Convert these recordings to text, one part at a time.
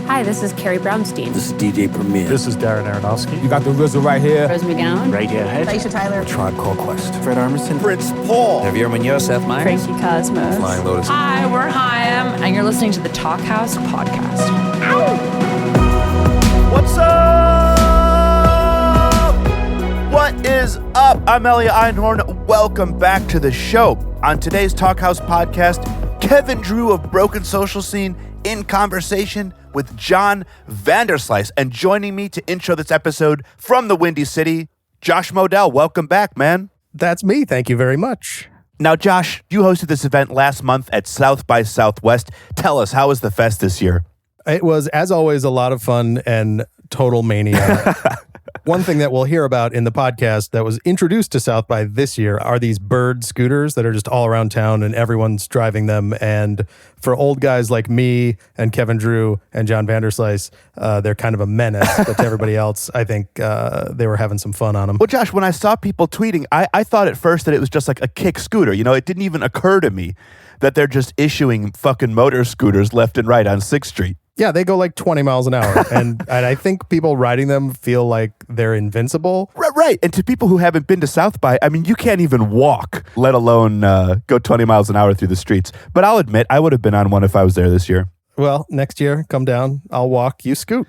Hi, this is Carrie Brownstein. This is DJ Premier. This is Darren Aronofsky. You got the RZA right here. Rose McGowan. Radiohead. Aisha Tyler. Tribe Called Quest. Fred Armisen. Prince Paul. Javier Munoz. Seth Meyers. Frankie Cosmos. Flying Lotus. Hi, we're Chaim, and you're listening to the Talkhouse Podcast. What's up? What is up? I'm Elliot Einhorn. Welcome back to the show. On today's Talkhouse Podcast, Kevin Drew of Broken Social Scene in conversation with John Vanderslice. And joining me to intro this episode from the Windy City, Josh Modell. Welcome back, man. That's me. Thank you very much. Now, Josh, you hosted this event last month at South by Southwest. Tell us, how was the fest this year? It was, as always, a lot of fun and total mania. One thing that we'll hear about in the podcast that was introduced to South by this year are these bird scooters that are just all around town and everyone's driving them. And for old guys like me and Kevin Drew and John Vanderslice, they're kind of a menace. But to everybody else, I think they were having some fun on them. Well, Josh, when I saw people tweeting, I thought at first that it was just like a kick scooter. You know, it didn't even occur to me that they're just issuing fucking motor scooters left and right on 6th Street. Yeah, they go like 20 miles an hour. And I think people riding them feel like they're invincible. Right. And to people who haven't been to South by, I mean, you can't even walk, let alone go 20 miles an hour through the streets. But I'll admit, I would have been on one if I was there this year. Well, next year, come down, I'll walk, you scoot.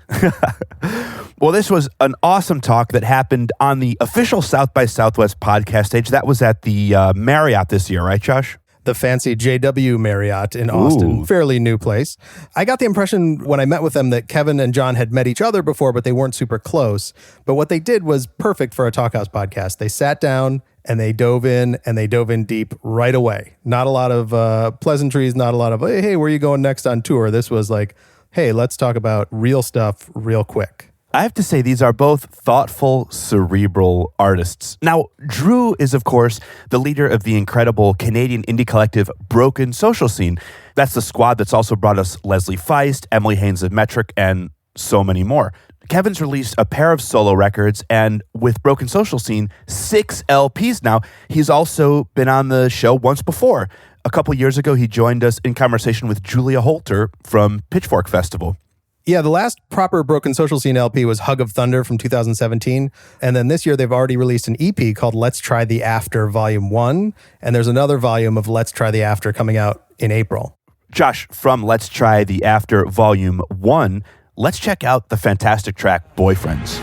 Well, this was an awesome talk that happened on the official South by Southwest podcast stage. That was at the Marriott this year, right, Josh? The fancy JW Marriott in Austin. Ooh. Fairly new place. I got the impression when I met with them that Kevin and John had met each other before, but they weren't super close. But what they did was perfect for a Talkhouse podcast. They sat down and they dove in, and they dove in deep right away. Not a lot of pleasantries, not a lot of, hey, where are you going next on tour? This was like, hey, let's talk about real stuff real quick. I have to say, these are both thoughtful, cerebral artists. Now, Drew is, of course, the leader of the incredible Canadian indie collective Broken Social Scene. That's the squad that's also brought us Leslie Feist, Emily Haynes of Metric, and so many more. Kevin's released a pair of solo records, and with Broken Social Scene, 6 LPs now. He's also been on the show once before. A couple years ago, he joined us in conversation with Julia Holter from Pitchfork Festival. Yeah, the last proper Broken Social Scene LP was Hug of Thunder from 2017. And then this year, they've already released an EP called Let's Try the After Volume 1. And there's another volume of Let's Try the After coming out in April. Josh, from Let's Try the After Volume 1, let's check out the fantastic track, Boyfriends.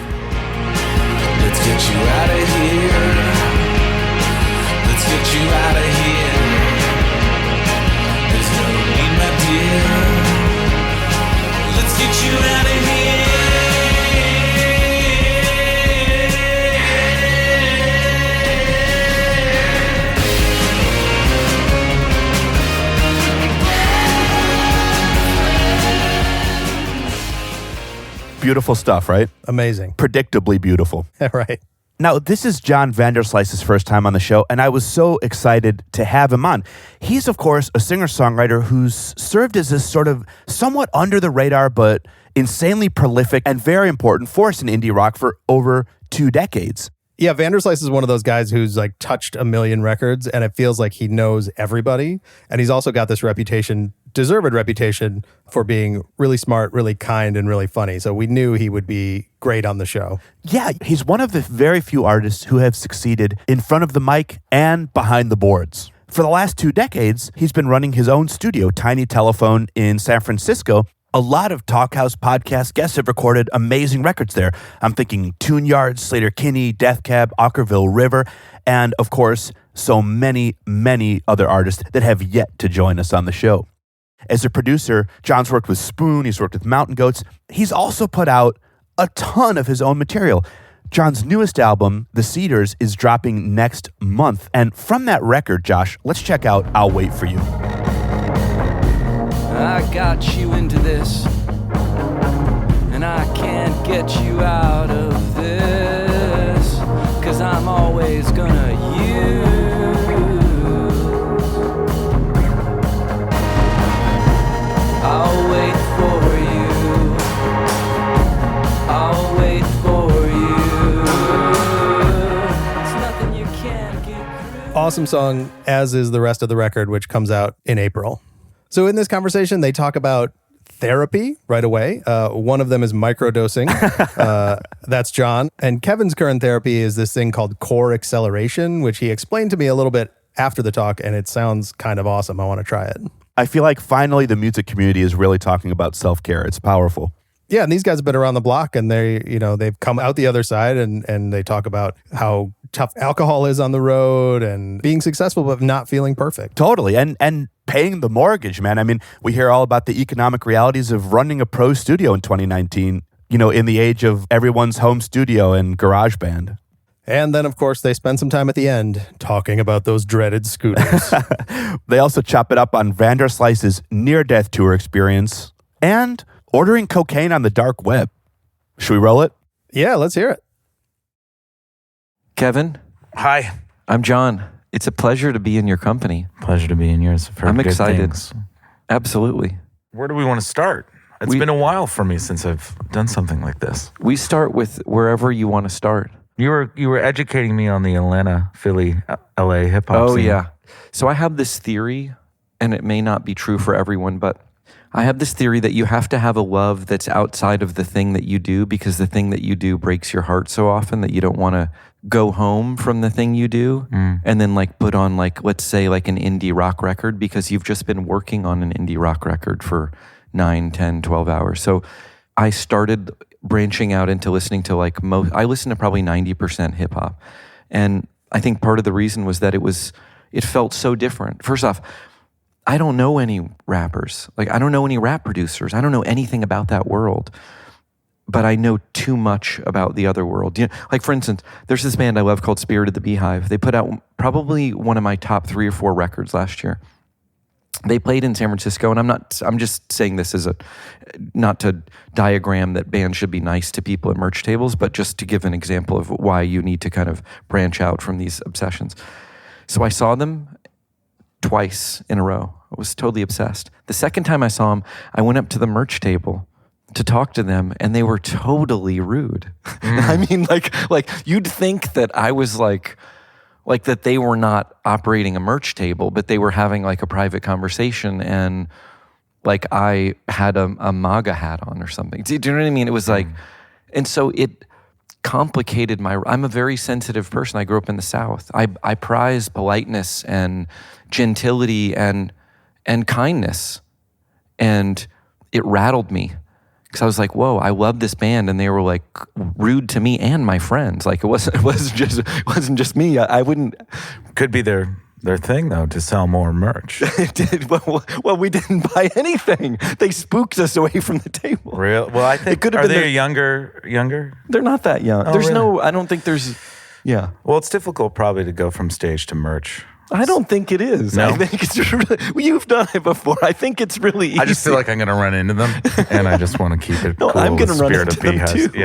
Let's get you out of here. Let's get you out of here. There's no need, my dear. Let's get you out of here. Beautiful stuff, right? Amazing. Predictably beautiful. Right. Now, this is John Vanderslice's first time on the show, and I was so excited to have him on. He's, of course, a singer-songwriter who's served as this sort of somewhat under the radar, but insanely prolific and very important force in indie rock for over 2 decades. Yeah, Vanderslice is one of those guys who's like touched a million records, and it feels like he knows everybody. And he's also got this reputation, deserved reputation, for being really smart, really kind, and really funny. So we knew he would be great on the show. Yeah, he's one of the very few artists who have succeeded in front of the mic and behind the boards. For the last 2 decades, he's been running his own studio, Tiny Telephone, in San Francisco. A lot of Talkhouse podcast guests have recorded amazing records there. I'm thinking Tune Yard, Slater Kinney, Death Cab, Ockerville River, and of course, so many, many other artists that have yet to join us on the show. As a producer, John's worked with Spoon, he's worked with Mountain Goats. He's also put out a ton of his own material. John's newest album, The Cedars, is dropping next month. And from that record, Josh, let's check out I'll Wait For You. I got you into this, and I can't get you out of this, 'cause I'm always gonna use. I'll wait for you. I'll wait for you. It's nothing you can't get through. Awesome song, as is the rest of the record, which comes out in April. So in this conversation, they talk about therapy right away. One of them is microdosing. That's John. And Kevin's current therapy is this thing called core acceleration, which he explained to me a little bit after the talk, and it sounds kind of awesome. I want to try it. I feel like finally the music community is really talking about self-care. It's powerful. Yeah, and these guys have been around the block, and they've come out the other side, and they talk about how tough alcohol is on the road and being successful but not feeling perfect. Totally. And paying the mortgage, man. I mean, we hear all about the economic realities of running a pro studio in 2019, in the age of everyone's home studio and garage band. And then, of course, they spend some time at the end talking about those dreaded scooters. They also chop it up on Vanderslice's near-death tour experience and ordering cocaine on the dark web. Should we roll it? Yeah, let's hear it. Kevin. Hi. I'm John. It's a pleasure to be in your company. Pleasure to be in yours. I'm excited. Absolutely. Where do we want to start? It's been a while for me since I've done something like this. We start with wherever you want to start. You were educating me on the Atlanta, Philly, LA hip hop scene. Oh, yeah. So I have this theory, and it may not be true for everyone, but I have this theory that you have to have a love that's outside of the thing that you do, because the thing that you do breaks your heart so often that you don't want to go home from the thing you do and then put on let's say an indie rock record, because you've just been working on an indie rock record for 9, 10, 12 hours. So I started branching out into listening to I listened to probably 90% hip hop. And I think part of the reason was that it felt so different. First off, I don't know any rappers. I don't know any rap producers. I don't know anything about that world. But I know too much about the other world. For instance, there's this band I love called Spirit of the Beehive. They put out probably one of my top 3 or 4 records last year. They played in San Francisco, and I'm just saying this as not to diagram that bands should be nice to people at merch tables, but just to give an example of why you need to kind of branch out from these obsessions. So I saw them twice in a row. I was totally obsessed. The second time I saw them, I went up to the merch table to talk to them, and they were totally rude. I mean, you'd think that I was like that they were not operating a merch table, but they were having a private conversation, and I had a MAGA hat on or something. Do you know what I mean? It was and so it complicated I'm a very sensitive person. I grew up in the South. I prize politeness and gentility and kindness, and it rattled me. Because I was like, whoa, I love this band, and they were rude to me and my friends. It wasn't just me. I wouldn't. Could be their thing though, to sell more merch. It did. Well, we didn't buy anything. They spooked us away from the table. Real? Well, I think it could have been. Are they younger? They're not that young. Oh, there's really? I don't think there's. Yeah. Well, it's difficult probably to go from stage to merch. I don't think it is. No? I think it's really, you've done it before. I think it's really easy. I just feel like I'm going to run into them, and I just want to keep it cool. I'm going to run Spirit into of them Beehive. too.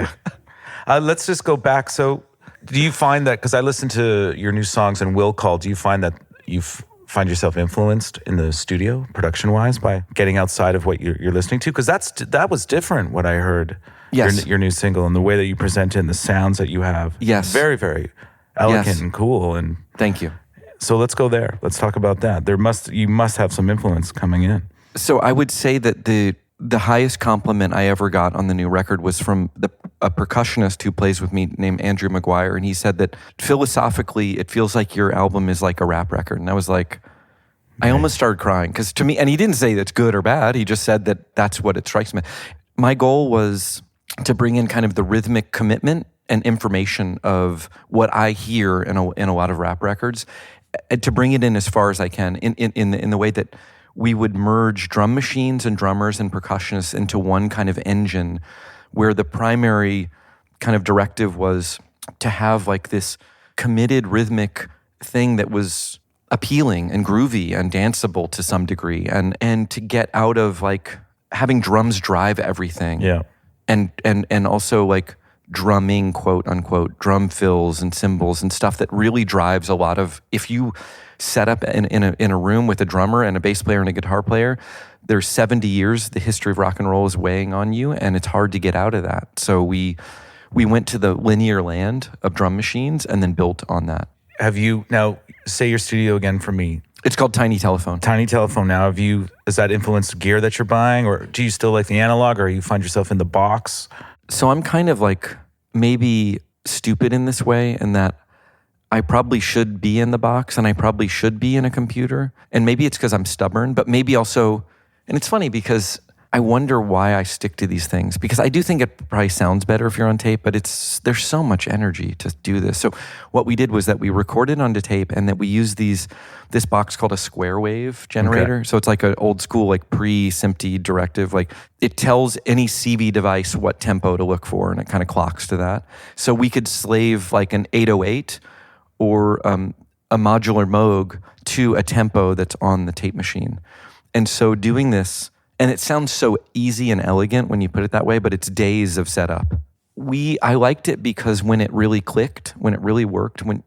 Yeah. Let's just go back. So do you find that, because I listened to your new songs and Will Call, do you find that you find yourself influenced in the studio, production-wise, by getting outside of what you're listening to? Because that was different, what I heard. Yes. Your new single, and the way that you present it and the sounds that you have. Yes. Very, very elegant Yes. and cool. And Thank you. so let's go there. Let's talk about that. You must have some influence coming in. So I would say that the highest compliment I ever got on the new record was from a percussionist who plays with me named Andrew McGuire, and he said that philosophically it feels like your album is like a rap record. And I was like, I almost started crying, because to me, and he didn't say that's good or bad, he just said that that's what it strikes me. My goal was to bring in kind of the rhythmic commitment and information of what I hear in a lot of rap records, to bring it in as far as I can in the way that we would merge drum machines and drummers and percussionists into one kind of engine, where the primary kind of directive was to have this committed rhythmic thing that was appealing and groovy and danceable to some degree, and to get out of having drums drive everything. Yeah. And also drumming, quote unquote, drum fills and cymbals and stuff that really drives a lot of, if you set up in a room with a drummer and a bass player and a guitar player, there's 70 years, the history of rock and roll is weighing on you, and it's hard to get out of that. So we went to the linear land of drum machines and then built on that. Have you, now say your studio again for me. It's called Tiny Telephone. Tiny Telephone. Now, has that influenced gear that you're buying, or do you still like the analog, or you find yourself in the box? So I'm kind of like maybe stupid in this way, in that I probably should be in the box and I probably should be in a computer. And maybe it's because I'm stubborn, but maybe also, and it's funny because I wonder why I stick to these things, because I do think it probably sounds better if you're on tape, but there's so much energy to do this. So what we did was that we recorded onto tape, and that we used this box called a square wave generator. Okay. So it's like an old school, like pre-SMPTE directive. Like it tells any CV device what tempo to look for, and it kind of clocks to that. So we could slave like an 808 or a modular Moog to a tempo that's on the tape machine. And so doing this, and it sounds so easy and elegant when you put it that way, but it's days of setup. I liked it because when it really clicked, when it really worked, when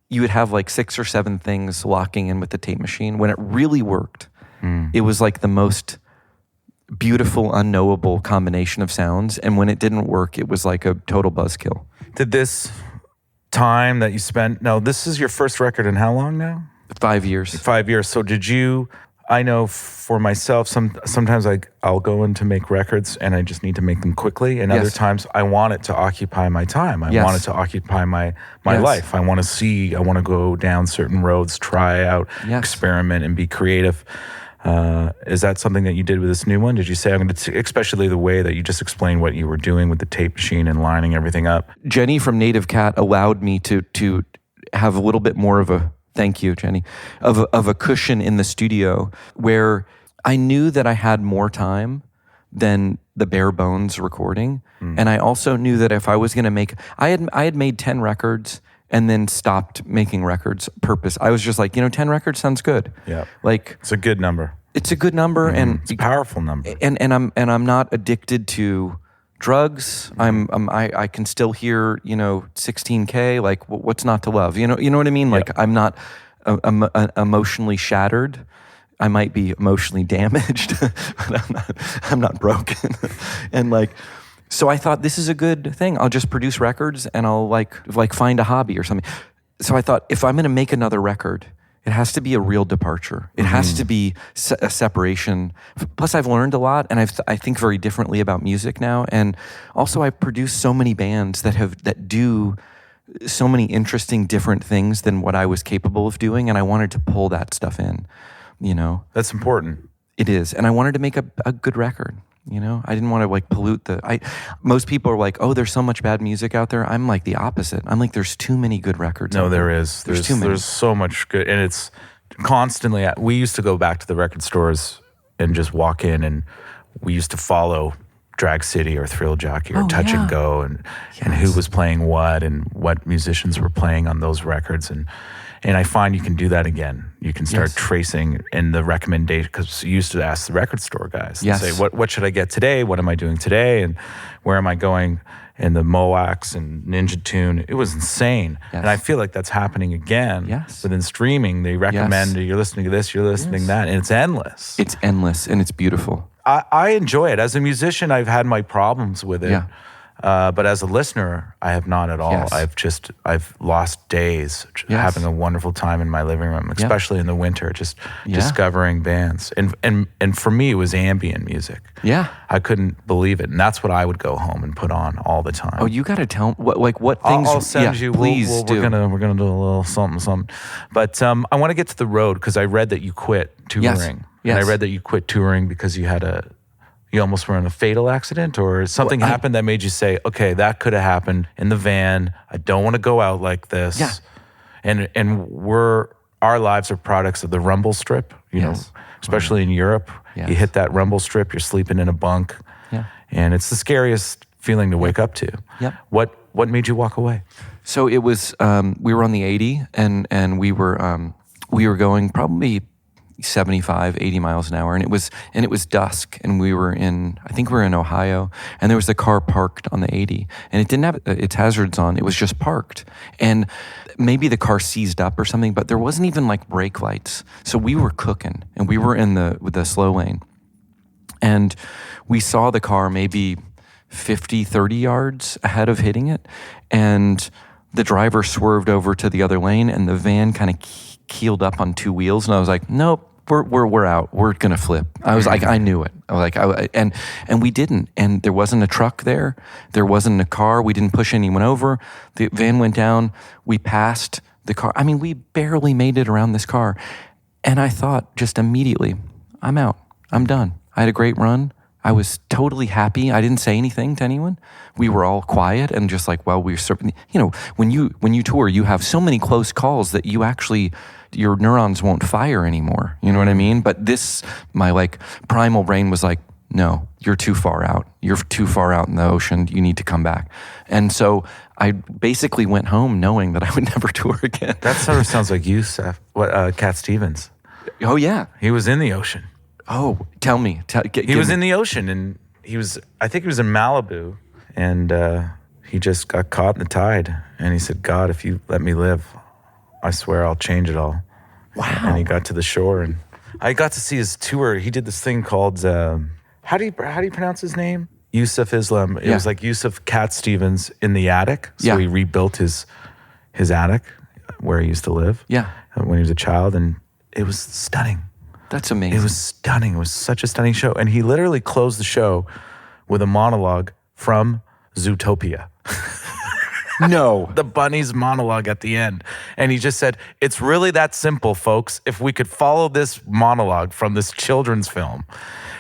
you would have like 6 or 7 things locking in with the tape machine, when it really worked, it was like the most beautiful, unknowable combination of sounds. And when it didn't work, it was like a total buzzkill. Did this time that you spent, this is your first record in how long now? 5 years. 5 years. So did you... I know for myself, sometimes I'll go in to make records and I just need to make them quickly. And other times I want it to occupy my time. I want it to occupy my life. I want to go down certain roads, try out, experiment, and be creative. Is that something that you did with this new one? Did you say, especially the way that you just explained what you were doing with the tape machine and lining everything up? Jenny from Native Cat allowed me to have a little bit more of a, thank you, Jenny, of a cushion in the studio where I knew that I had more time than the bare bones recording. And I also knew that if I was going to I had made 10 records and then stopped making records purpose. I was just like, 10 records sounds good. Yeah. Like, it's a good number. It's a good number. And it's a powerful number. And I'm not addicted to drugs. I can still hear 16K. Like, what's not to love? You know what I mean? Like, I'm not emotionally shattered. I might be emotionally damaged, but I'm not broken. And so I thought, this is a good thing. I'll just produce records and I'll like find a hobby or something. So I thought, if I'm going to make another record, it has to be a real departure. It has to be a separation. Plus, I've learned a lot, and I think very differently about music now. And also, I've produced so many bands that do so many interesting, different things than what I was capable of doing, and I wanted to pull that stuff in. That's important. It is, and I wanted to make a good record. I didn't want to pollute most people are like, oh, there's so much bad music out there. I'm like the opposite. I'm like, there's too many good records. No, there is. There's too many. There's so much good, and it's constantly. We used to go back to the record stores and just walk in, and we used to follow Drag City or Thrill Jockey or Touch and Go, and who was playing what and what musicians were playing on those records, and I find you can do that again. You can start tracing in the recommendation, because you used to ask the record store guys and say, what should I get today? What am I doing today? And where am I going? And the Moax and Ninja Tune, it was insane. Yes. And I feel like that's happening again within streaming. They recommend you're listening to this, you're listening to that, and it's endless. It's endless and it's beautiful. I enjoy it. As a musician, I've had my problems with it. Yeah. But as a listener, I have not at all. Yes. I've lost days having a wonderful time in my living room, especially in the winter, just discovering bands. And for me, it was ambient music. Yeah. I couldn't believe it. And that's what I would go home and put on all the time. Oh, you got to tell what things. I'll send you. Please do. We're gonna do a little something. But I want to get to the road, because I read that you quit touring. Yes. And I read that you quit touring because you almost were in a fatal accident, or something happened that made you say, okay, that could have happened in the van. I don't want to go out like this. Yeah. And our lives are products of the rumble strip, you know, especially in Europe. Yes. You hit that rumble strip, you're sleeping in a bunk. Yeah. And it's the scariest feeling to wake up to. Yep. What made you walk away? So it was, we were on the 80 and we were going probably 75, 80 miles an hour. And it was dusk, and I think we were in Ohio, and there was a car parked on the 80, and it didn't have its hazards on. It was just parked. And maybe the car seized up or something, but there wasn't even like brake lights. So we were cooking, and we were in the slow lane. And we saw the car maybe 50, 30 yards ahead of hitting it. And the driver swerved over to the other lane, and the van kind of keeled up on two wheels, and I was like, nope. We're out. We're gonna flip. I was like, I knew it. I was like, and we didn't. And there wasn't a truck there. There wasn't a car. We didn't push anyone over. The van went down. We passed the car. I mean, we barely made it around this car. And I thought just immediately, I'm out. I'm done. I had a great run. I was totally happy. I didn't say anything to anyone. We were all quiet and just like, well, we're serving. You know, when you tour, you have so many close calls that you actually, your neurons won't fire anymore. You know what I mean? But my like primal brain was like, no, you're too far out. You're too far out in the ocean. You need to come back. And so I basically went home knowing that I would never tour again. That sort of sounds like you, Seth. Cat Stevens. Oh yeah. He was in the ocean. Oh, tell me. He was in the ocean, and I think he was in Malibu, and he just got caught in the tide. And he said, God, if you let me live, I swear I'll change it all. Wow. And he got to the shore, and I got to see his tour. He did this thing called, how do you pronounce his name? Yusuf Islam. It was like Yusuf Cat Stevens in the attic. So he rebuilt his attic where he used to live when he was a child, and it was stunning. That's amazing. It was stunning. It was such a stunning show. And he literally closed the show with a monologue from Zootopia. No. The bunny's monologue at the end. And he just said, it's really that simple, folks. If we could follow this monologue from this children's film.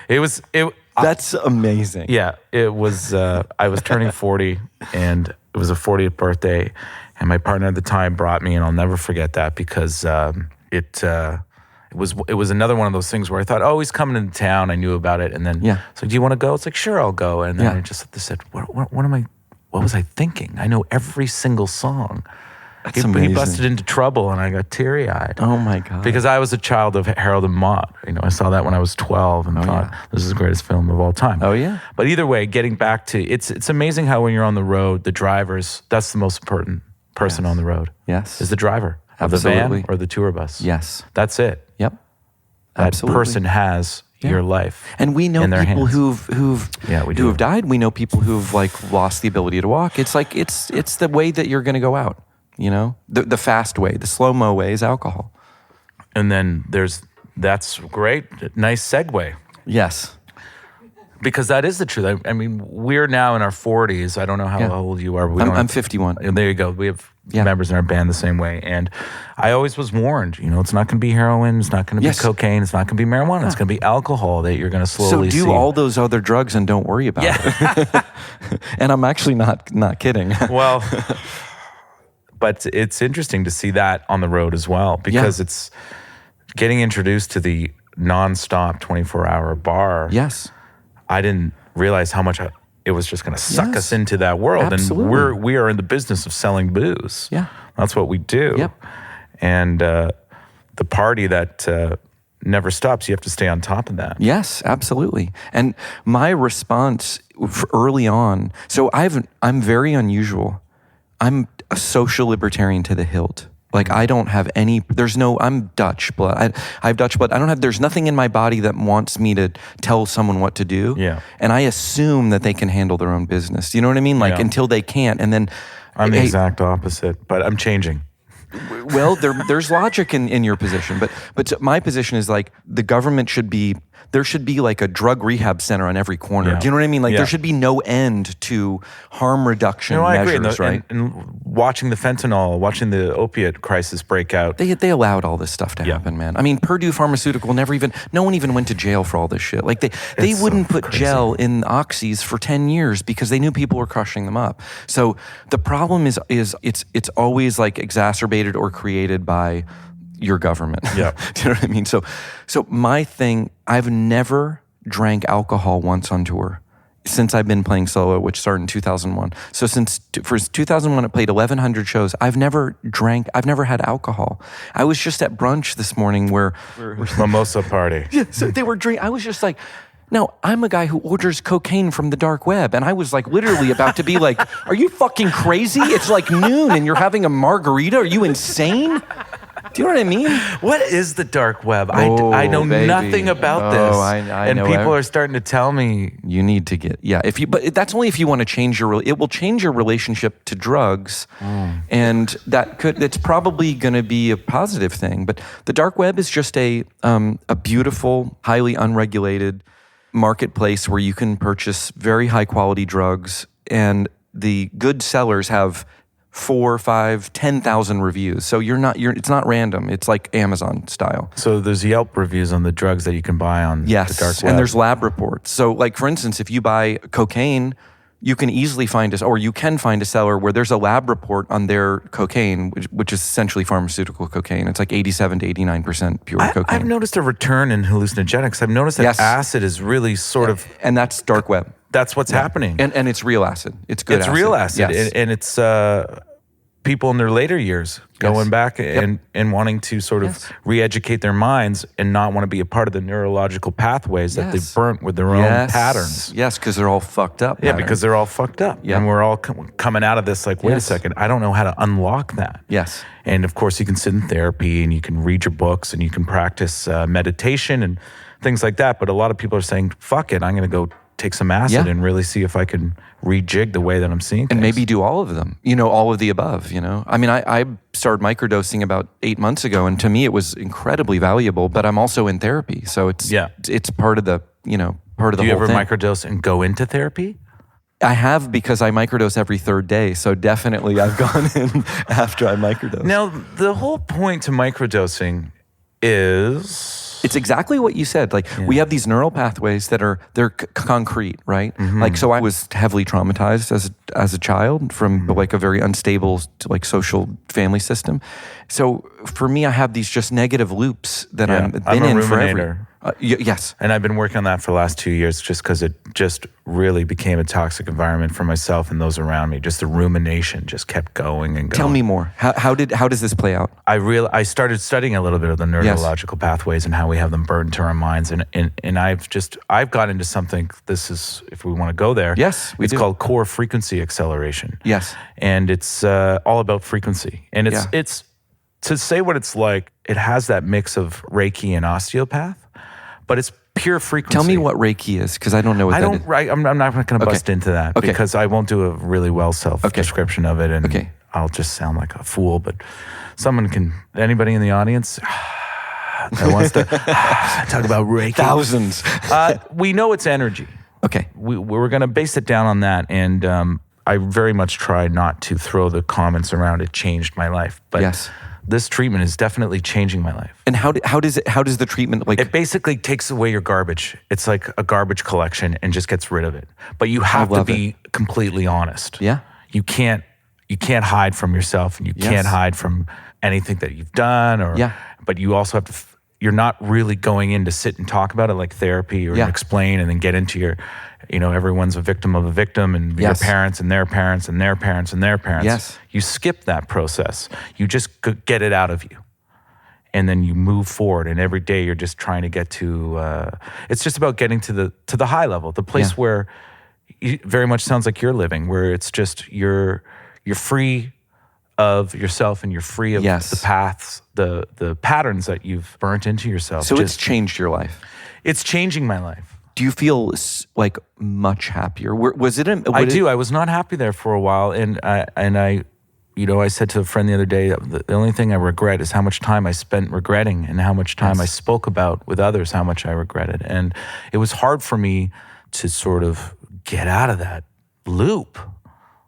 That's amazing. Yeah, it was, I was turning 40, and it was a 40th birthday. And my partner at the time brought me, and I'll never forget that because it was another one of those things where I thought, oh, he's coming into town. I knew about it. And then it's like, do you want to go? It's like, sure, I'll go. And then I just said, what was I thinking? I know every single song. That's amazing. He busted into Trouble, and I got teary-eyed. Oh my God. Because I was a child of Harold and Maude. You know, I saw that when I was 12 and thought, this is the greatest film of all time. Oh yeah. But either way, getting back to, it's amazing how when you're on the road, the drivers, that's the most important person on the road. Yes. Is the driver of the van or the tour bus. Yes. That's it. Yep. That Absolutely. person has your life. And we know people who've do. have died. We know people who've like lost the ability to walk. It's like it's the way that you're going to go out. You know, the fast way, the slow-mo way is alcohol. And then that's great. Nice segue. Yes. Because that is the truth. I mean, we're now in our 40s. I don't know how old you are. I'm 51. And there you go. We have members in our band the same way. And I always was warned, you know, it's not going to be heroin. It's not going to be cocaine. It's not going to be marijuana. It's going to be alcohol that you're going to slowly see. So do all those other drugs and don't worry about it. And I'm actually not kidding. Well, but it's interesting to see that on the road as well, because it's getting introduced to the nonstop 24-hour bar. Yes. I didn't realize how much it was just going to suck us into that world. Absolutely. And we are in the business of selling booze. Yeah. That's what we do. Yep. And the party that never stops, you have to stay on top of that. Yes, absolutely. And my response early on, so I'm very unusual. I'm a social libertarian to the hilt. Like I don't have I'm Dutch blood. I have Dutch blood. There's nothing in my body that wants me to tell someone what to do. Yeah. And I assume that they can handle their own business. You know what I mean? Like until they can't. And then I'm the exact opposite, but I'm changing. Well, there's logic in your position, but my position is like the government there should be like a drug rehab center on every corner. Yeah. Do you know what I mean? Like there should be no end to harm reduction measures, I agree. Right? And watching the fentanyl, watching the opiate crisis break out. They allowed all this stuff to happen, man. I mean, Purdue Pharmaceutical no one even went to jail for all this shit. Like they wouldn't put gel in oxys for 10 years because they knew people were crushing them up. So the problem is it's always like exacerbated or created by your government. Yeah. Do you know what I mean? So my thing, I've never drank alcohol once on tour since I've been playing solo, which started in 2001. So for 2001, I played 1,100 shows. I've never had alcohol. I was just at brunch this morning where mimosa party. Yeah, so they were drinking. I was just like, no, I'm a guy who orders cocaine from the dark web. And I was like literally about to be like, are you fucking crazy? It's like noon and you're having a margarita. Are you insane? Do you know what I mean? What is the dark web? Oh, I know baby. nothing about this. I and know people are starting to tell me. You need to get, but that's only if you want to change it will change your relationship to drugs. And it's probably going to be a positive thing. But the dark web is just a beautiful, highly unregulated marketplace where you can purchase very high quality drugs, and the good sellers have 4, 5, 10,000 reviews. So it's not random. It's like Amazon style. So there's Yelp reviews on the drugs that you can buy on the dark web. And there's lab reports. So like, for instance, if you buy cocaine, you can easily find a seller where there's a lab report on their cocaine, which is essentially pharmaceutical cocaine. It's like 87 to 89% pure cocaine. I've noticed a return in hallucinogenics. I've noticed that acid is really sort of... And that's dark web. That's what's happening. And it's real acid. It's good acid. It's real acid. Yes. And it's people in their later years going back and wanting to sort of re-educate their minds and not want to be a part of the neurological pathways that they've burnt with their own patterns. Yes, because they're all fucked up. Yeah, because they're all fucked up. Yeah. And we're all coming out of this like, wait a second, I don't know how to unlock that. Yes. And of course, you can sit in therapy and you can read your books and you can practice meditation and things like that. But a lot of people are saying, fuck it, I'm going to go take some acid and really see if I can rejig the way that I'm seeing things. And maybe do all of them, all of the above, I mean, I started microdosing about 8 months ago, and to me it was incredibly valuable, but I'm also in therapy. So it's part of the, part of the whole thing. Do you ever microdose and go into therapy? I have, because I microdose every third day. So definitely I've gone in after I microdose. Now, the whole point to microdosing is... It's exactly what you said. Like, we have these neural pathways that they're concrete, right? Mm-hmm. Like, so I was heavily traumatized as a child from like a very unstable like social family system. So for me, I have these just negative loops that I've been in forever. Yes. And I've been working on that for the last 2 years just because it just really became a toxic environment for myself and those around me. Just the rumination just kept going and going. Tell me more. How does this play out? I started studying a little bit of the neurological pathways and how we have them burned into our minds. And I've got into something, this is, if we want to go there. Yes, it's called core frequency acceleration. Yes. And it's all about frequency. And it's to say what it's like, it has that mix of Reiki and osteopath. But it's pure frequency. Tell me what Reiki is, because I don't know what that is. I'm not going to bust into that because I won't do a really well self-description of it, and I'll just sound like a fool. But anybody in the audience that wants to talk about Reiki? Thousands. We know it's energy. Okay. We're going to base it down on that, and I very much try not to throw the comments around it changed my life. But this treatment is definitely changing my life. And how does the treatment like? It basically takes away your garbage. It's like a garbage collection and just gets rid of it. But you have to be completely honest. Yeah. You can't hide from yourself, and you can't hide from anything that you've done. But you also have to. You're not really going in to sit and talk about it like therapy or explain and then get into your. Everyone's a victim of a victim, and your parents and their parents and their parents and their parents. Yes. You skip that process. You just get it out of you. And then you move forward, and every day you're just trying to get to, it's just about getting to the high level, the place where it very much sounds like you're living, where it's just you're free of yourself and you're free of the paths, the patterns that you've burnt into yourself. So it's changed your life. It's changing my life. Do you feel like much happier? Was it? I do. I was not happy there for a while, and I said to a friend the other day, the only thing I regret is how much time I spent regretting, and how much time I spoke about with others how much I regretted, and it was hard for me to sort of get out of that loop.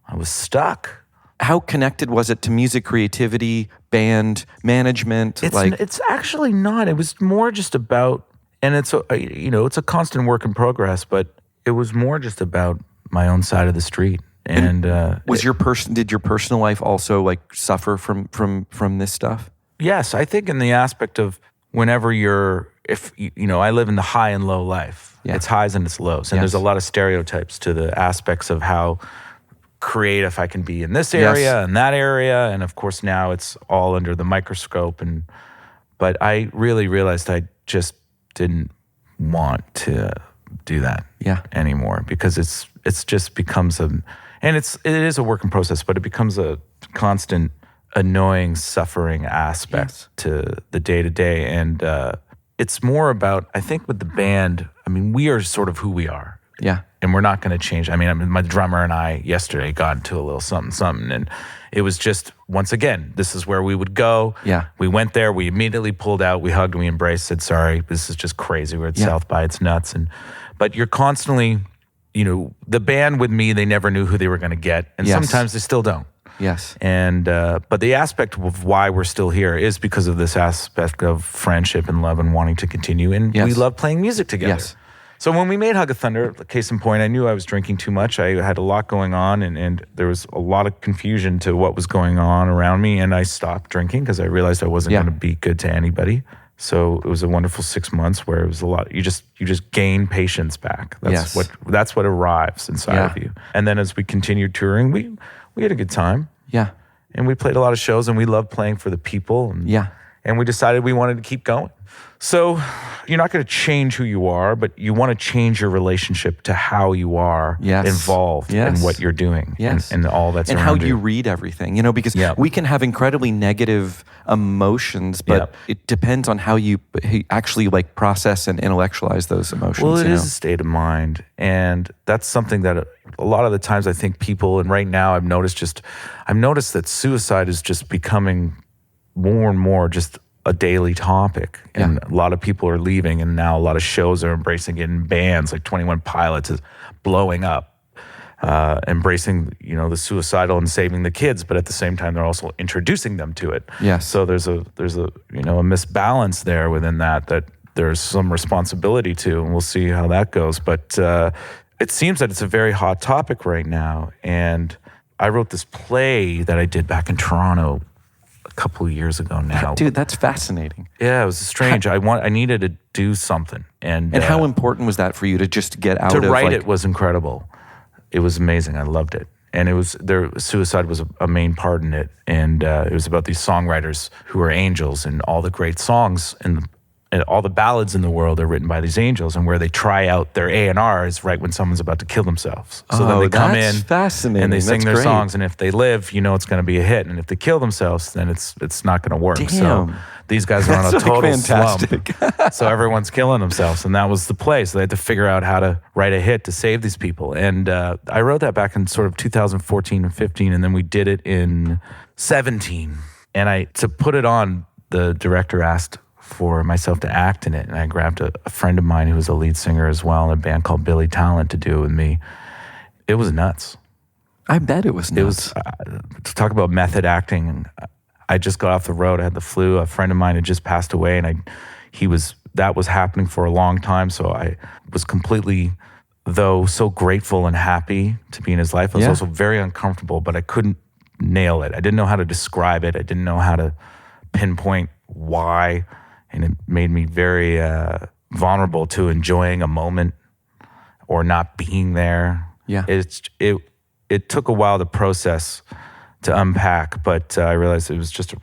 I was stuck. How connected was it to music, creativity, band management? It's actually not. It was more just about. And it's a constant work in progress, but it was more just about my own side of the street. And did your personal life also like suffer from this stuff? Yes, I think in the aspect of whenever I live in the high and low life. Yeah. It's highs and it's lows. And there's a lot of stereotypes to the aspects of how creative I can be in this area and that area. And of course now it's all under the microscope. But I really realized I just didn't want to do that anymore, because it's just becomes it is a work in process, but it becomes a constant annoying, suffering aspect to the day-to-day. And it's more about, I think with the band, I mean, we are sort of who we are. Yeah. And we're not going to change. I mean, my drummer and I yesterday got into a little something, and it was just, once again, this is where we would go. Yeah. We went there. We immediately pulled out. We hugged. We embraced. Said, sorry, this is just crazy. We're at South by. It's nuts. But you're constantly, the band with me, they never knew who they were going to get. And sometimes they still don't. Yes. And but the aspect of why we're still here is because of this aspect of friendship and love and wanting to continue. And we love playing music together. Yes. So when we made Hug of Thunder, case in point, I knew I was drinking too much. I had a lot going on, and there was a lot of confusion to what was going on around me, and I stopped drinking because I realized I wasn't going to be good to anybody. So it was a wonderful 6 months where it was a lot. You just gain patience back. That's what arrives inside of you. And then as we continued touring, we had a good time. Yeah. And we played a lot of shows, and we loved playing for the people. And we decided we wanted to keep going. So you're not going to change who you are, but you want to change your relationship to how you are involved in what you're doing and all that's and around how you. you read everything, because we can have incredibly negative emotions, but it depends on how you actually like process and intellectualize those emotions. Well, it is a state of mind, and that's something that a lot of the times I think people, and right now I've noticed that suicide is just becoming more and more just a daily topic, and a lot of people are leaving, and now a lot of shows are embracing it in bands, like 21 Pilots is blowing up, embracing the suicidal and saving the kids, but at the same time they're also introducing them to it. So there's a a misbalance there within that there's some responsibility to, and we'll see how that goes. But it seems that it's a very hot topic right now, and I wrote this play that I did back in Toronto a couple of years ago now. Dude, that's fascinating. Yeah, it was strange. I needed to do something. And how important was that for you to just get out to of write it was incredible. It was amazing. I loved it. And suicide was a main part in it. And it was about these songwriters who are angels, and all the great songs and all the ballads in the world are written by these angels, and where they try out their A&R is right when someone's about to kill themselves. So then they come in fascinating. and they sing that's their great. songs, and if they live, it's going to be a hit. And if they kill themselves, then it's not going to work. Damn. So these guys are on a total fantastic. slump. So everyone's killing themselves, and that was the play. So they had to figure out how to write a hit to save these people. And I wrote that back in sort of 2014 and 15, and then we did it in 17. And to put it on, the director asked for myself to act in it, and I grabbed a friend of mine who was a lead singer as well in a band called Billy Talent to do it with me. It was nuts. I bet it was nuts. It was to talk about method acting. And I just got off the road. I had the flu. A friend of mine had just passed away, and that was happening for a long time. So I was completely, though so grateful and happy to be in his life. I was also very uncomfortable, but I couldn't nail it. I didn't know how to describe it. I didn't know how to pinpoint why. And it made me very vulnerable to enjoying a moment or not being there. Yeah. It took a while to process, to unpack, but I realized it was just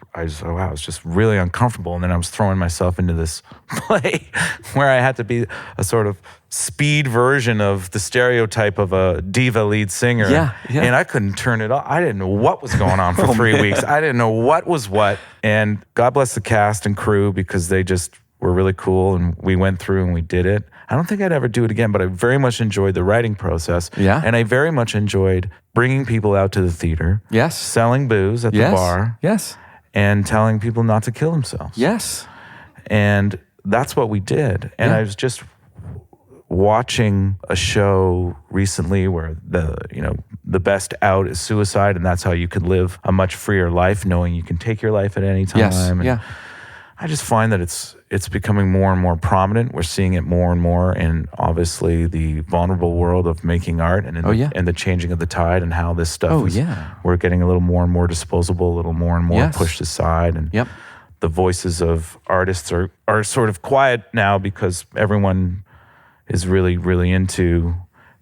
really uncomfortable. And then I was throwing myself into this play where I had to be a sort of speed version of the stereotype of a diva lead singer. Yeah. And I couldn't turn it off. I didn't know what was going on for 3 weeks. I didn't know what was what. And God bless the cast and crew, because they just were really cool, and we went through and we did it. I don't think I'd ever do it again, but I very much enjoyed the writing process. Yeah. And I very much enjoyed bringing people out to the theater. Yes. Selling booze at the bar. Yes. And telling people not to kill themselves. Yes. And that's what we did. And I was just watching a show recently where the best out is suicide, and that's how you can live a much freer life, knowing you can take your life at any time. Yes. And I just find that it's becoming more and more prominent. We're seeing it more and more in obviously the vulnerable world of making art, and and the changing of the tide, and how this stuff we're getting a little more and more disposable, a little more and more pushed aside. And the voices of artists are sort of quiet now, because everyone is really, really into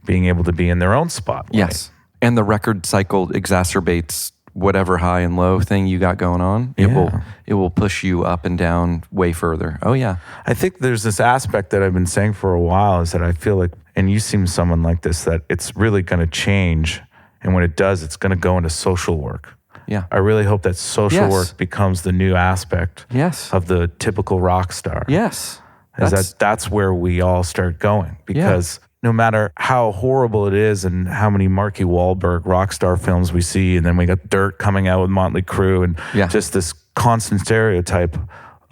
being able to be in their own spotlight. Yes. And the record cycle exacerbates whatever high and low thing you got going on. It will push you up and down way further. Oh yeah. I think there's this aspect that I've been saying for a while, is that I feel like, and you seem someone like this, that it's really going to change. And when it does, it's going to go into social work. Yeah. I really hope that social Yes. work becomes the new aspect Yes. of the typical rock star. Yes. That's where we all start going, because no matter how horrible it is and how many Marky Wahlberg rock star films we see, and then we got Dirt coming out with Motley Crue, and just this constant stereotype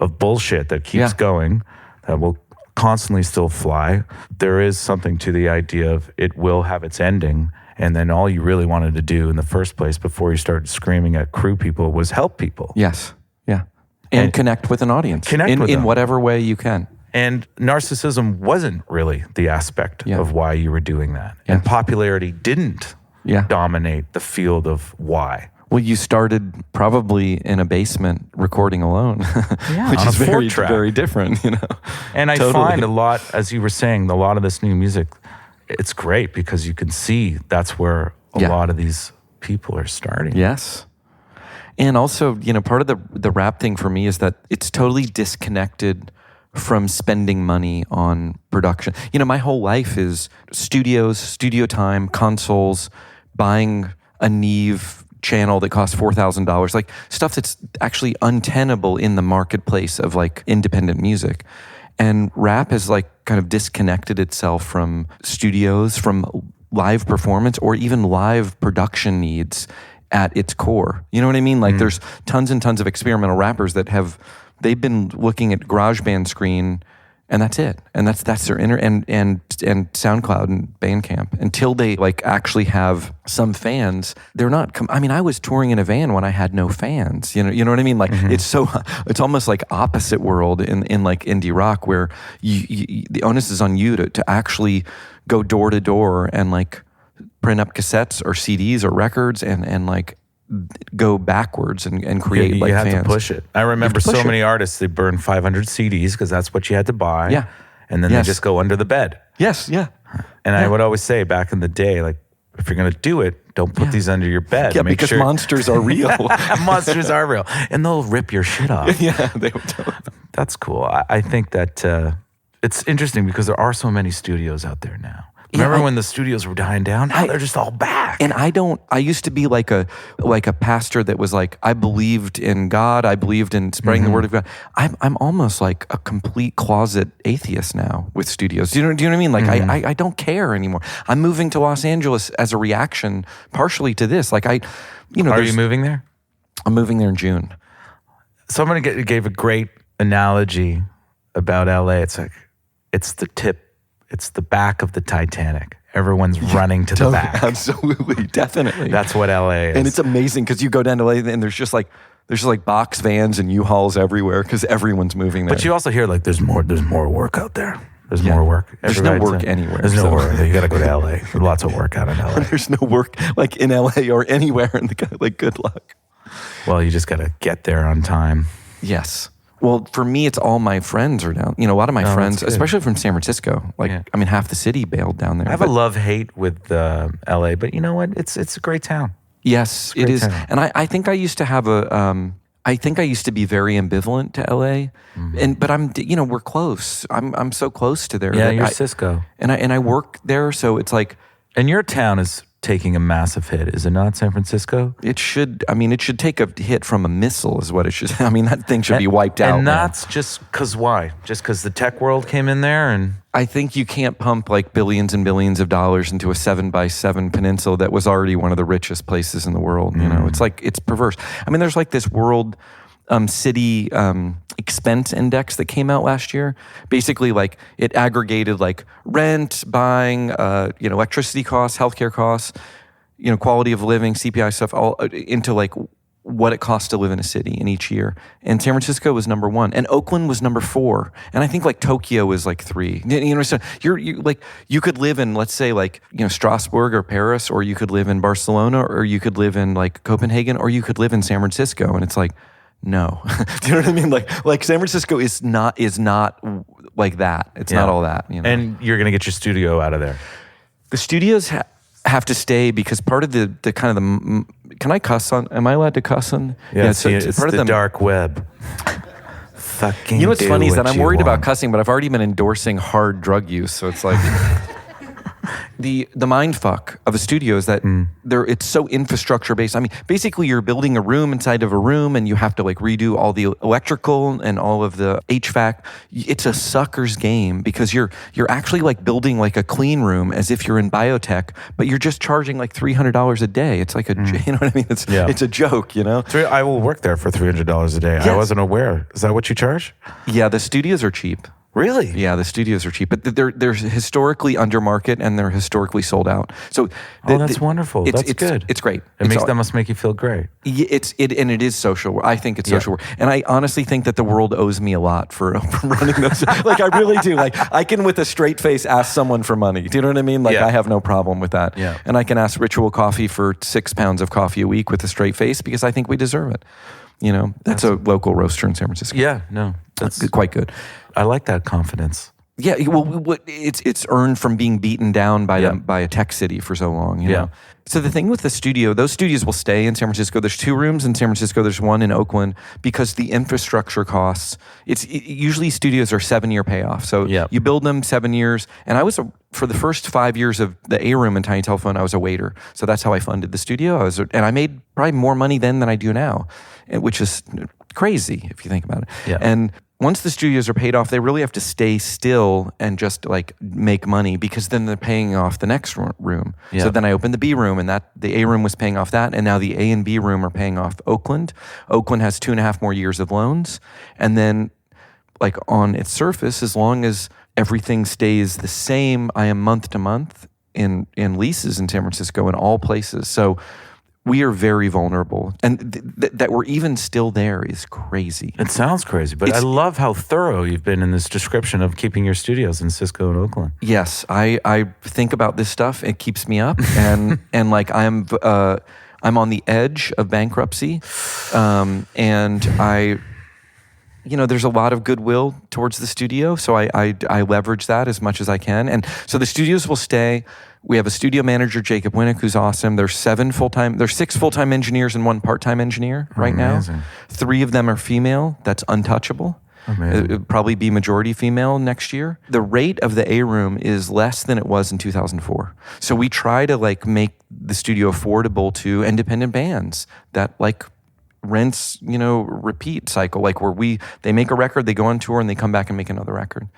of bullshit that keeps going, that will constantly still fly. There is something to the idea of it will have its ending, and then all you really wanted to do in the first place before you started screaming at crew people was help people. Yes. Yeah. And connect with an audience. Connect with in them. whatever way you can. And narcissism wasn't really the aspect of why you were doing that. And popularity didn't dominate the field of why. Well, you started probably in a basement recording alone, which on is a very, 4-track. very different, you know. And I Totally. find a lot, as you were saying, a lot of this new music, it's great because you can see that's where a lot of these people are starting. Yes. And also, you know, part of the rap thing for me is that it's totally disconnected from spending money on production. You know, my whole life is studios, studio time, consoles, buying a Neve channel that costs $4,000, like stuff that's actually untenable in the marketplace of like independent music. And rap has like kind of disconnected itself from studios, from live performance, or even live production needs at its core. You know what I mean? Like there's tons and tons of experimental rappers that they've been looking at GarageBand screen, and that's it. And that's their and SoundCloud and Bandcamp until they like actually have some fans. They're not. I mean, I was touring in a van when I had no fans. You know what I mean? Like it's almost like opposite world in like indie rock, where you the onus is on you to actually go door to door and like print up cassettes or CDs or records and like go backwards and create like you have fans. to push it. I remember so many artists, they burn 500 CDs because that's what you had to buy. Yeah. And then they just go under the bed. Yes, yeah. And I would always say back in the day, like, if you're going to do it, don't put these under your bed. Yeah, Make because sure monsters are real. monsters are real. And they'll rip your shit off. Yeah, they would totally. That's cool. I think that it's interesting because there are so many studios out there now. Remember when the studios were dying down? Now they're just all back. And I used to be like a pastor that was like, I believed in God, I believed in spreading the word of God. I'm almost like a complete closet atheist now with studios. Do you know what I mean? Like I don't care anymore. I'm moving to Los Angeles as a reaction partially to this. Like Are you moving there? I'm moving there in June. Someone gave a great analogy about LA. It's like, it's the tip. It's the back of the Titanic. Everyone's running to the back. Absolutely, definitely. That's what LA is. And it's amazing because you go down to LA and there's just like box vans and U-Hauls everywhere because everyone's moving there. But you also hear like there's more work out there. There's more work. There's no work anywhere. There's no work. You got to go to LA. There's lots of work out in LA. There's no work like in LA or anywhere in the like. Good luck. Well, you just got to get there on time. Yes. Well, for me, it's all my friends are down. You know, a lot of my friends, especially from San Francisco, like, I mean, half the city bailed down there. I have a love-hate with LA, but you know what? It's a great town. Yes, it is. And I think I used to have I think I used to be very ambivalent to LA, but we're close. I'm so close to there. Yeah, you're Cisco. And I work there, so it's like. And your town is taking a massive hit, is it not, San Francisco? It should take a hit from a missile is what it should. I mean, that thing should be wiped out. And that's just because why? Just because the tech world came in there and... I think you can't pump like billions and billions of dollars into a 7x7 peninsula that was already one of the richest places in the world. You know, it's like, it's perverse. I mean, there's like this world city expense index that came out last year. Basically, like it aggregated like rent, buying, electricity costs, healthcare costs, quality of living, CPI stuff, all into like what it costs to live in a city in each year. And San Francisco was number 1, and Oakland was number 4, and I think like Tokyo was like 3. You know, so you could live in, let's say, like Strasbourg or Paris, or you could live in Barcelona, or you could live in like Copenhagen, or you could live in San Francisco, and it's like. No, do you know what I mean? Like San Francisco is not like that. It's not all that. You know? And you're gonna get your studio out of there. The studios have to stay because part of the kind of the. Can I cuss on? Am I allowed to cuss on? Yeah, it's part of the dark web. Fucking. You know what's funny is that I'm worried about want. cussing, but I've already been endorsing hard drug use, so it's like. The mind fuck of a studio is that it's so infrastructure based. I mean, basically you're building a room inside of a room and you have to like redo all the electrical and all of the HVAC. It's a sucker's game because you're actually like building like a clean room as if you're in biotech, but you're just charging like $300 a day. It's like you know what I mean? It's a joke, you know? I will work there for $300 a day. Yes. I wasn't aware. Is that what you charge? Yeah, the studios are cheap. Really? Yeah, the studios are cheap, but they're historically under market and they're historically sold out. So that's wonderful. That's good. It's great. That must make you feel great. And it is social work. I think it's social work, and I honestly think that the world owes me a lot for running those. Like I really do. Like I can with a straight face ask someone for money. Do you know what I mean? Like I have no problem with that. Yeah. And I can ask Ritual Coffee for 6 pounds of coffee a week with a straight face because I think we deserve it. You know, that's a local roaster in San Francisco. Yeah, no, that's quite good. I like that confidence. Yeah, well, it's earned from being beaten down by a tech city for so long. You know? So the thing with the studio, those studios will stay in San Francisco. There's 2 rooms in San Francisco. There's 1 in Oakland because the infrastructure costs. Usually studios are 7-year payoff. So you build them 7 years. And I was for the first 5 years of the A room in Tiny Telephone, I was a waiter. So that's how I funded the studio. And I made probably more money then than I do now, which is crazy if you think about it. Yeah. And once the studios are paid off, they really have to stay still and just like make money because then they're paying off the next room. Yeah. So then I opened the B room and the A room was paying off that. And now the A and B room are paying off Oakland. Oakland has 2.5 more years of loans. And then like on its surface, as long as everything stays the same, I am month to month in leases in San Francisco in all places. So we are very vulnerable, and that we're even still there is crazy. It sounds crazy, but I love how thorough you've been in this description of keeping your studios in Cisco and Oakland. Yes, I think about this stuff. It keeps me up, and like I'm on the edge of bankruptcy, and I. You know, there's a lot of goodwill towards the studio, so I leverage that as much as I can. And so the studios will stay. We have a studio manager, Jacob Winnick, who's awesome. There's 6 full-time engineers and 1 part-time engineer right now. 3 of them are female. That's untouchable. It'll probably be majority female next year. The rate of the A room is less than it was in 2004. So we try to like make the studio affordable to independent bands that like rents, you know, repeat cycle, like where they make a record, they go on tour, and they come back and make another record.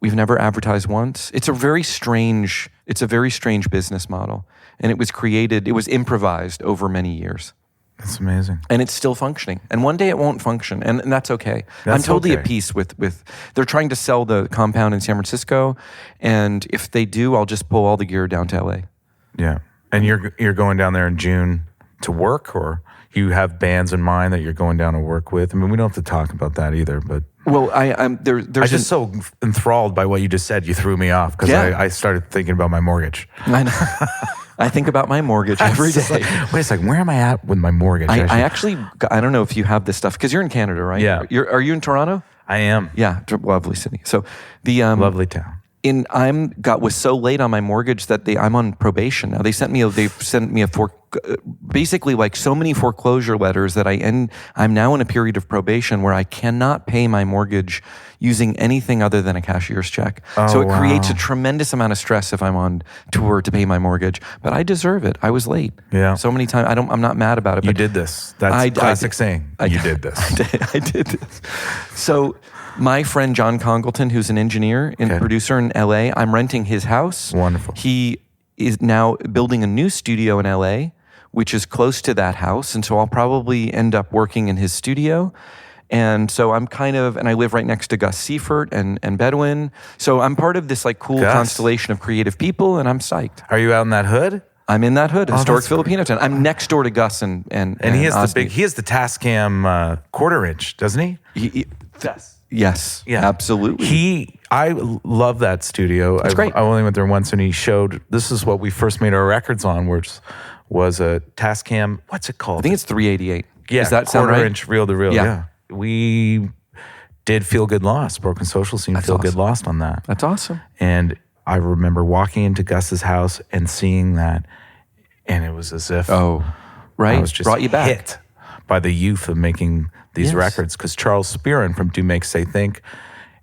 We've never advertised once. It's a very strange business model, and it was improvised over many years. That's amazing. And it's still functioning. And one day it won't function, and that's okay. I'm totally at peace with they're trying to sell the compound in San Francisco, and if they do, I'll just pull all the gear down to LA. Yeah. And you're going down there in June to work, or you have bands in mind that you're going down to work with? I mean, we don't have to talk about that either, but... Well, I'm just so enthralled by what you just said. You threw me off because I started thinking about my mortgage. I know. I think about my mortgage every day. Wait a second, where am I at with my mortgage? I actually, I don't know if you have this stuff, because you're in Canada, right? Yeah. Are you in Toronto? I am. Yeah, lovely city. So the lovely town. Was so late on my mortgage that I'm on probation now. They've sent me basically like so many foreclosure letters that I'm now in a period of probation where I cannot pay my mortgage using anything other than a cashier's check. So it creates a tremendous amount of stress if I'm on tour to pay my mortgage, but I deserve it. I was late. Yeah. So many times I'm not mad about it. You But did this. That's classic saying. You did this. I did this. So my friend John Congleton, who's an engineer and producer in LA, I'm renting his house. Wonderful. He is now building a new studio in LA, which is close to that house. And so I'll probably end up working in his studio. And so and I live right next to Gus Seifert and Bedouin. So I'm part of this like cool constellation of creative people, and I'm psyched. Are you out in that hood? I'm in that hood, historic Filipino town. I'm next door to Gus and he has Osni. he has the Tascam 1/4 inch, doesn't he? Yes, absolutely. I love that studio. It's great. I only went there once, and he showed, this is what we first made our records on, which was a Tascam, what's it called? I think it's 388. Yeah, does that sound 1/4 right? inch reel to reel. Yeah. We did Feel Good Lost, Broken Social Scene, Feel Good Lost on that. That's awesome. And I remember walking into Gus's house and seeing that, and it was as if I was just brought you back. hit by the youth of making these records, because Charles Spearin from Do Make Say Think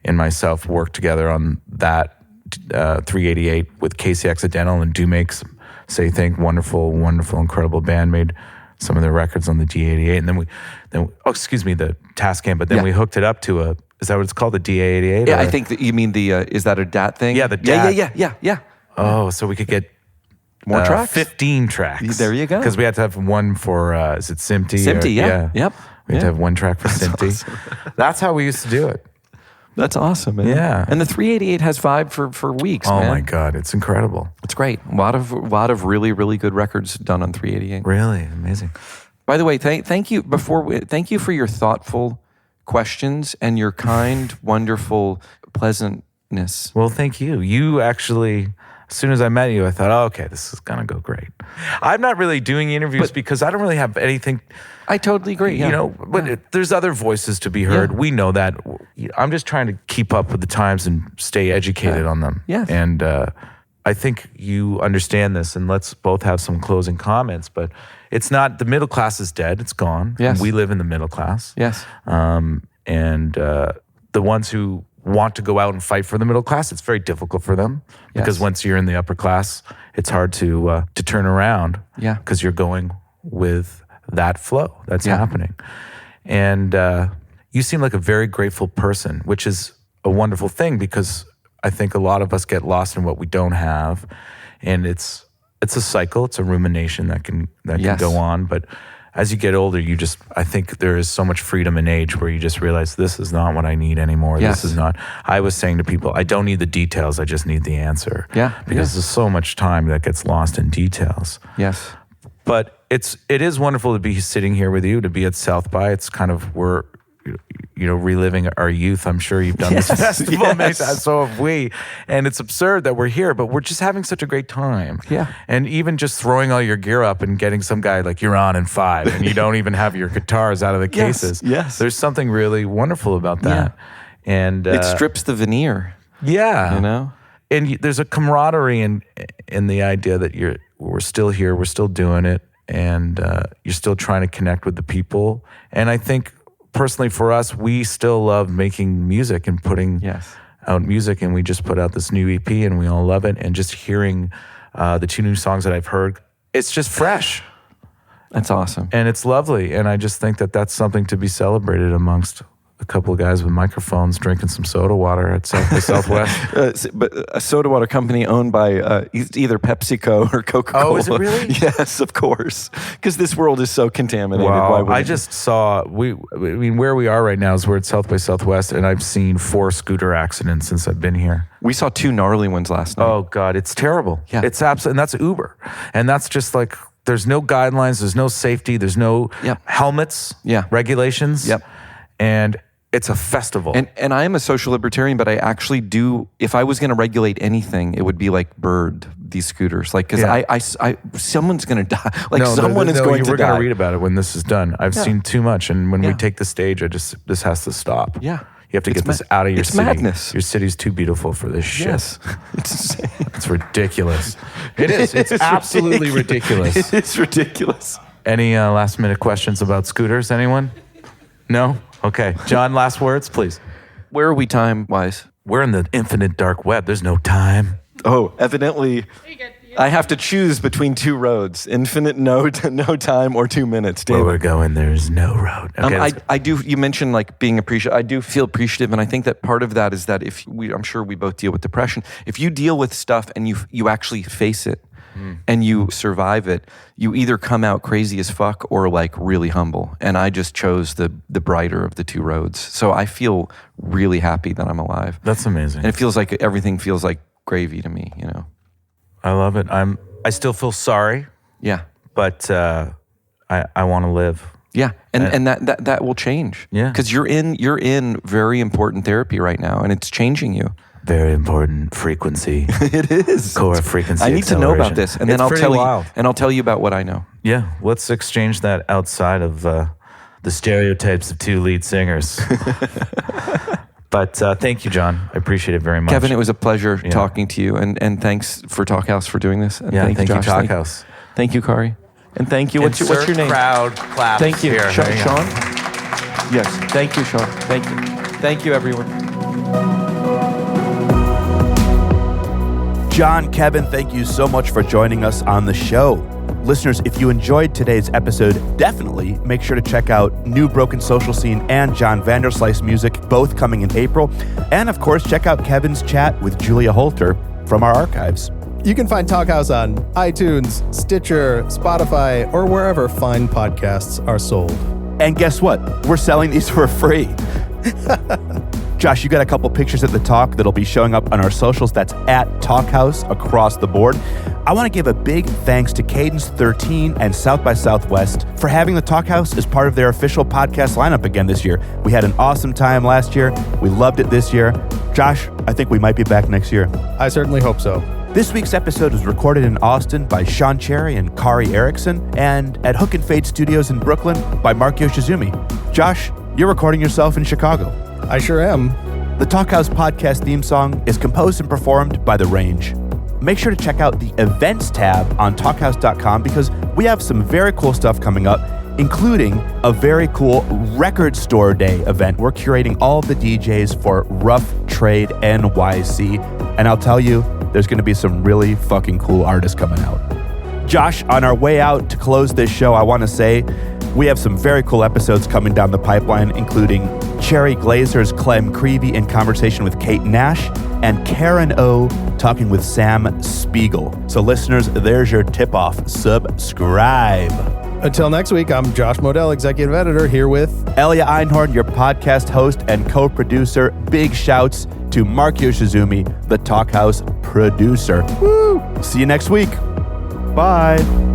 and myself worked together on that 388 with Casey Accidental and Do Makes Say Think, wonderful, incredible band, made some of their records on the D88, and then the Tascam, but then we hooked it up to is that what it's called, the DA88? Yeah, I think that you mean the, is that a DAT thing? Yeah, the DAT. Yeah. Oh, so we could get more tracks? 15 tracks. There you go. Because we had to have one for, is it SMPTE? SMPTE, yeah. Yep. We had to have one track for SMPTE. Awesome. That's how we used to do it. That's awesome, man. Yeah. And the 388 has vibe for weeks, Oh man. my God, it's incredible. It's great. A lot of really, really good records done on 388. Really amazing. By the way, thank you thank you for your thoughtful questions and your kind, wonderful pleasantness. Well, thank you. You actually, as soon as I met you, I thought, oh, okay, this is going to go great. I'm not really doing interviews because I don't really have anything. I totally agree. Yeah. You know, but there's other voices to be heard. Yeah. We know that. I'm just trying to keep up with the times and stay educated on them. Yes. And I think you understand this, and let's both have some closing comments, but it's not, the middle class is dead. It's gone. Yes. We live in the middle class. Yes. And the ones who want to go out and fight for the middle class, it's very difficult for them because Yes. once you're in the upper class, it's hard to turn around. Yeah. Because you're going with that flow that's Yeah. happening. And you seem like a very grateful person, which is a wonderful thing because I think a lot of us get lost in what we don't have. And it's a cycle, it's a rumination that can Yes. go on. But as you get older, I think there is so much freedom in age where you just realize this is not what I need anymore. Yes. This is not, I was saying to people, I don't need the details, I just need the answer. Yeah. Because there's so much time that gets lost in details. Yes. But it is wonderful to be sitting here with you, to be at South by. It's kind of, we're, reliving our youth. I'm sure you've done this festival many times, so have we. And it's absurd that we're here, but we're just having such a great time. Yeah. And even just throwing all your gear up and getting some guy like, you're on in 5, and you don't even have your guitars out of the cases. Yes. There's something really wonderful about that. Yeah. And It strips the veneer. Yeah. You know? And there's a camaraderie in the idea that we're still here, we're still doing it, and you're still trying to connect with the people. And I think personally for us, we still love making music and putting out music, and we just put out this new EP and we all love it. And just hearing the 2 new songs that I've heard, it's just fresh. That's awesome. And it's lovely. And I just think that that's something to be celebrated amongst a couple of guys with microphones drinking some soda water at South by Southwest. But a soda water company owned by either PepsiCo or Coca-Cola. Oh, is it really? Yes, of course. Because this world is so contaminated. Wow. Why would I just saw, where we are right now is we're at South by Southwest, and I've seen 4 scooter accidents since I've been here. We saw 2 gnarly ones last night. Oh, God, it's terrible. Yeah. It's absolutely, and that's Uber. And that's just like, there's no guidelines, there's no safety, there's no helmets, regulations. Yep. And it's a festival. And I am a social libertarian, but I actually do, if I was going to regulate anything, it would be like these scooters. Like, because I someone's going to die. Like, someone is going to die. We're going to read about it when this is done. I've seen too much. And when we take the stage, this has to stop. Yeah. You have to get this out of your city. It's madness. Your city's too beautiful for this shit. Yes. It's insane. It's ridiculous. It is. It's absolutely ridiculous. It is ridiculous. Any last minute questions about scooters? Anyone? No? Okay. John, last words, please. Where are we time-wise? We're in the infinite dark web. There's no time. Oh, evidently, I have to choose between 2 roads: infinite no time or 2 minutes. Where David. we're going, there's no road. Okay, I do. You mentioned like being appreciative. I do feel appreciative, and I think that part of that is that I'm sure we both deal with depression. If you deal with stuff and you actually face it and you survive it, you either come out crazy as fuck or like really humble. And I just chose the brighter of the 2 roads. So I feel really happy that I'm alive. That's amazing. And it feels like everything feels like gravy to me. You know. I love it. I still feel sorry. Yeah. But I want to live. Yeah, and that will change. Yeah, because you're in very important therapy right now, and it's changing you. Very important frequency. It is core frequency. I need to know about this, and then I'll tell you. And I'll tell you about what I know. Yeah, let's exchange that outside of the stereotypes of 2 lead singers. But thank you, John. I appreciate it very much. Kevin, it was a pleasure talking to you, and thanks for Talkhouse for doing this. And thank you, Josh. Talkhouse. Thank you, Kari. And thank you. What's your name? Crowd claps. Thank you, here. Sean. Yes. Thank you, Sean. Thank you. Thank you, everyone. John, Kevin, thank you so much for joining us on the show. Listeners, if you enjoyed today's episode, definitely make sure to check out New Broken Social Scene and John Vanderslice music, both coming in April. And of course, check out Kevin's chat with Julia Holter from our archives. You can find Talkhouse on iTunes, Stitcher, Spotify, or wherever fine podcasts are sold. And guess what? We're selling these for free. Josh, you got a couple pictures at the talk that'll be showing up on our socials. That's at Talkhouse across the board. I want to give a big thanks to Cadence 13 and South by Southwest for having the Talkhouse as part of their official podcast lineup again this year. We had an awesome time last year. We loved it this year. Josh, I think we might be back next year. I certainly hope so. This week's episode was recorded in Austin by Sean Cherry and Kari Erickson, and at Hook and Fade Studios in Brooklyn by Mark Yoshizumi. Josh, you're recording yourself in Chicago. I sure am. The Talkhouse Podcast theme song is composed and performed by The Range. Make sure to check out the events tab on talkhouse.com because we have some very cool stuff coming up, including a very cool record store day event. We're curating all of the DJs for Rough Trade NYC, and I'll tell you, there's going to be some really fucking cool artists coming out. Josh, on our way out to close this show, I want to say we have some very cool episodes coming down the pipeline, including Cherry Glazer's Clem Creevy in conversation with Kate Nash, and Karen O talking with Sam Spiegel. So listeners, there's your tip-off. Subscribe. Until next week, I'm Josh Modell, Executive Editor, here with Elia Einhorn, your podcast host and co-producer. Big shouts to Mark Yoshizumi, the Talkhouse producer. Woo! See you next week. Bye.